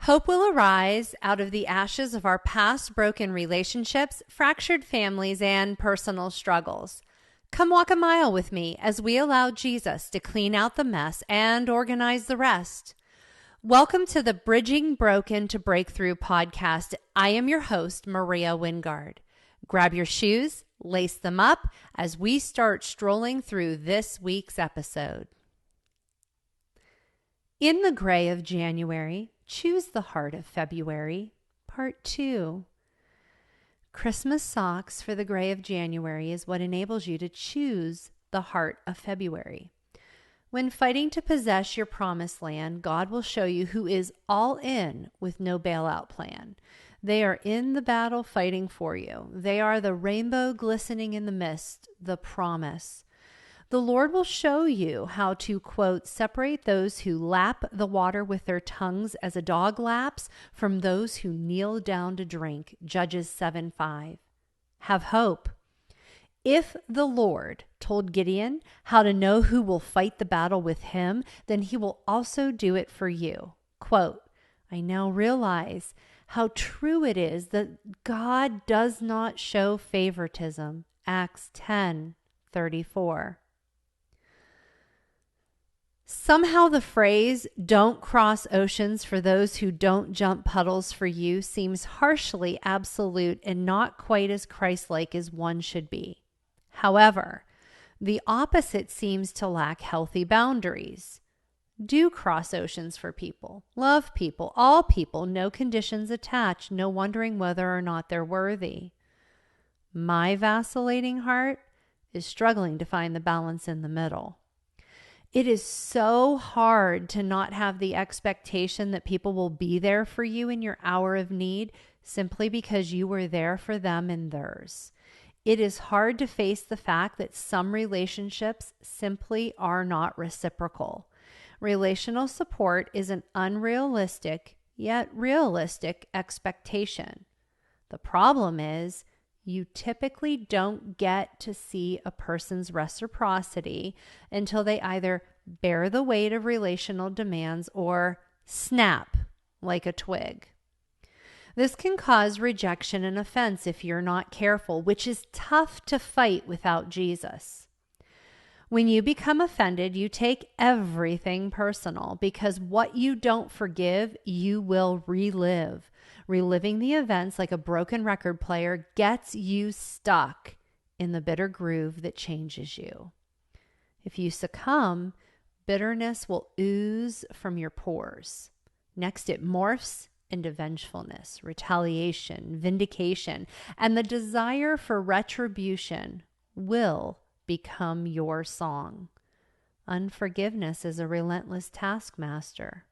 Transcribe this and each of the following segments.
Hope will arise out of the ashes of our past broken relationships, fractured families, and personal struggles. Come walk a mile with me as we allow Jesus to clean out the mess and organize the rest. Welcome to the Bridging Broken to Breakthrough podcast. I am your host, Maria Wingard. Grab your shoes, lace them up as we start strolling through this week's episode. In the gray of January, choose the heart of February, part 2. Christmas socks for the gray of January is what enables you to choose the heart of February. When fighting to possess your promised land, God will show you who is all in with no bailout plan. They are in the battle fighting for you. They are the rainbow glistening in the mist, the promise. The Lord will show you how to, quote, separate those who lap the water with their tongues as a dog laps from those who kneel down to drink. Judges 7:5. Have hope. If the Lord told Gideon how to know who will fight the battle with him, then he will also do it for you. Quote, I now realize how true it is that God does not show favoritism. Acts 10:34. Somehow the phrase, don't cross oceans for those who don't jump puddles for you, seems harshly absolute and not quite as Christ-like as one should be. However, the opposite seems to lack healthy boundaries. Do cross oceans for people, love people, all people, no conditions attached, no wondering whether or not they're worthy. My vacillating heart is struggling to find the balance in the middle. It is so hard to not have the expectation that people will be there for you in your hour of need simply because you were there for them in theirs. It is hard to face the fact that some relationships simply are not reciprocal. Relational support is an unrealistic yet realistic expectation. The problem is, you typically don't get to see a person's reciprocity until they either bear the weight of relational demands or snap like a twig. This can cause rejection and offense if you're not careful, which is tough to fight without Jesus. When you become offended, you take everything personal because what you don't forgive, you will relive. Reliving the events like a broken record player gets you stuck in the bitter groove that changes you. If you succumb, bitterness will ooze from your pores. Next, it morphs into vengefulness, retaliation, vindication, and the desire for retribution will become your song. Unforgiveness is a relentless taskmaster.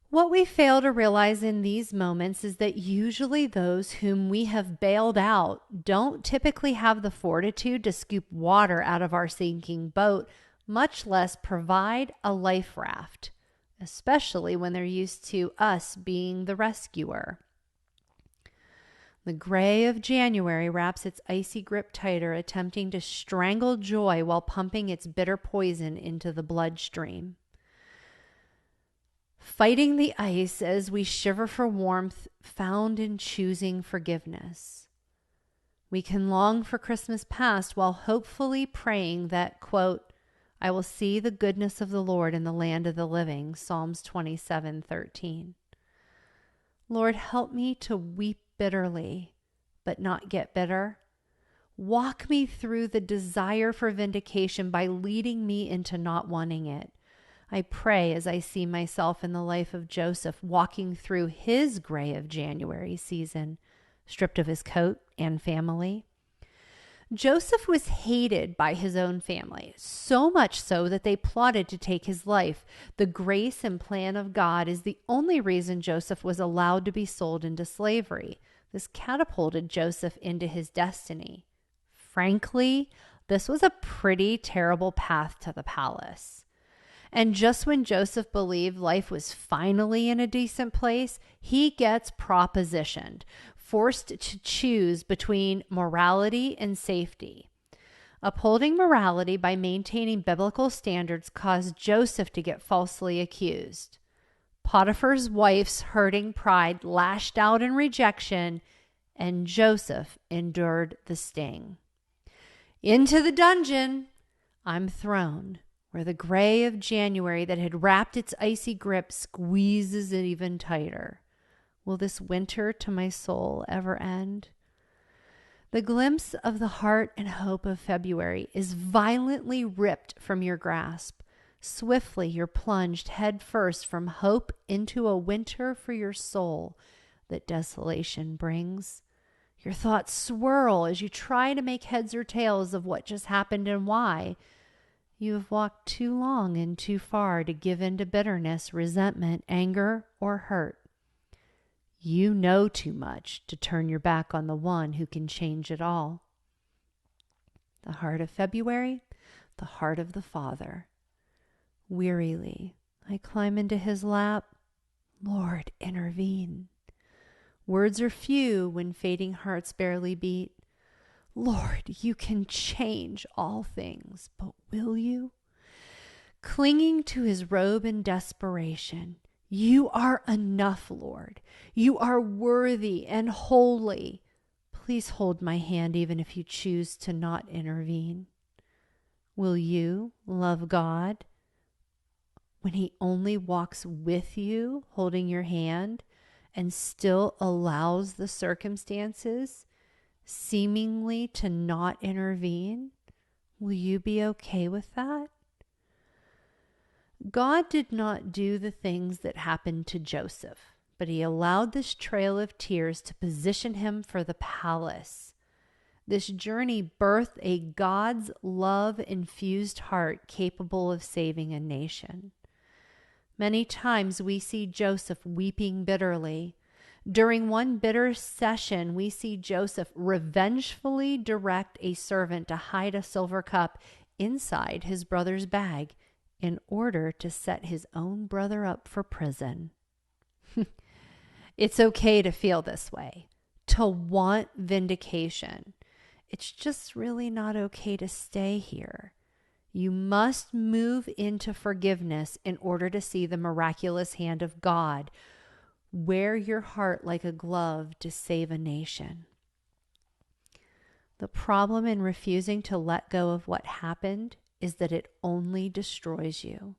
What we fail to realize in these moments is that usually those whom we have bailed out don't typically have the fortitude to scoop water out of our sinking boat, much less provide a life raft, especially when they're used to us being the rescuer. The gray of January wraps its icy grip tighter, attempting to strangle joy while pumping its bitter poison into the bloodstream. Fighting the ice as we shiver for warmth found in choosing forgiveness. We can long for Christmas past while hopefully praying that, quote, I will see the goodness of the Lord in the land of the living, Psalms 27:13. Lord, help me to weep bitterly, but not get bitter. Walk me through the desire for vindication by leading me into not wanting it. I pray as I see myself in the life of Joseph walking through his gray of January season, stripped of his coat and family. Joseph was hated by his own family, so much so that they plotted to take his life. The grace and plan of God is the only reason Joseph was allowed to be sold into slavery. This catapulted Joseph into his destiny. Frankly, this was a pretty terrible path to the palace. And just when Joseph believed life was finally in a decent place, he gets propositioned, forced to choose between morality and safety. Upholding morality by maintaining biblical standards caused Joseph to get falsely accused. Potiphar's wife's hurting pride lashed out in rejection, and Joseph endured the sting. Into the dungeon I'm thrown, where the gray of January that had wrapped its icy grip squeezes it even tighter. Will this winter to my soul ever end? The glimpse of the heart and hope of February is violently ripped from your grasp. Swiftly you're plunged head first from hope into a winter for your soul that desolation brings. Your thoughts swirl as you try to make heads or tails of what just happened and why. You have walked too long and too far to give in to bitterness, resentment, anger, or hurt. You know too much to turn your back on the one who can change it all. The heart of February, the heart of the Father. Wearily, I climb into his lap. Lord, intervene. Words are few when fading hearts barely beat. Lord, you can change all things, but will you? Clinging to his robe in desperation, you are enough, Lord. You are worthy and holy. Please hold my hand even if you choose to not intervene. Will you love God when he only walks with you, holding your hand, and still allows the circumstances seemingly to not intervene? Will you be okay with that? God did not do the things that happened to Joseph, but he allowed this trail of tears to position him for the palace. This journey birthed a God's love-infused heart capable of saving a nation. Many times we see Joseph weeping bitterly. During one bitter session, we see Joseph revengefully direct a servant to hide a silver cup inside his brother's bag in order to set his own brother up for prison. It's okay to feel this way, to want vindication. It's just really not okay to stay here. You must move into forgiveness in order to see the miraculous hand of God. Wear your heart like a glove to save a nation. The problem in refusing to let go of what happened is that it only destroys you.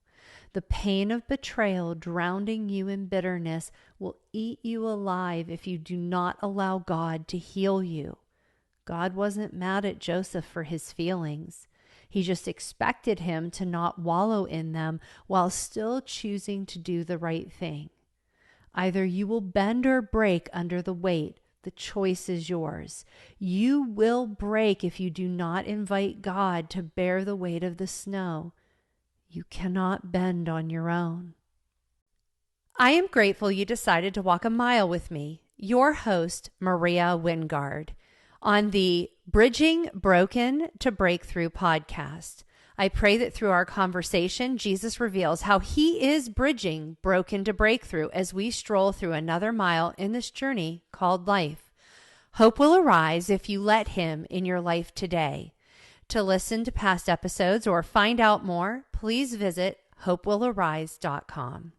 The pain of betrayal drowning you in bitterness will eat you alive if you do not allow God to heal you. God wasn't mad at Joseph for his feelings. He just expected him to not wallow in them while still choosing to do the right thing. Either you will bend or break under the weight. The choice is yours. You will break if you do not invite God to bear the weight of the snow. You cannot bend on your own. I am grateful you decided to walk a mile with me, your host, Maria Wingard, on the Bridging Broken to Breakthrough podcast. I pray that through our conversation, Jesus reveals how he is bridging broken to breakthrough as we stroll through another mile in this journey called life. Hope will arise if you let him in your life today. To listen to past episodes or find out more, please visit hopewillarise.com.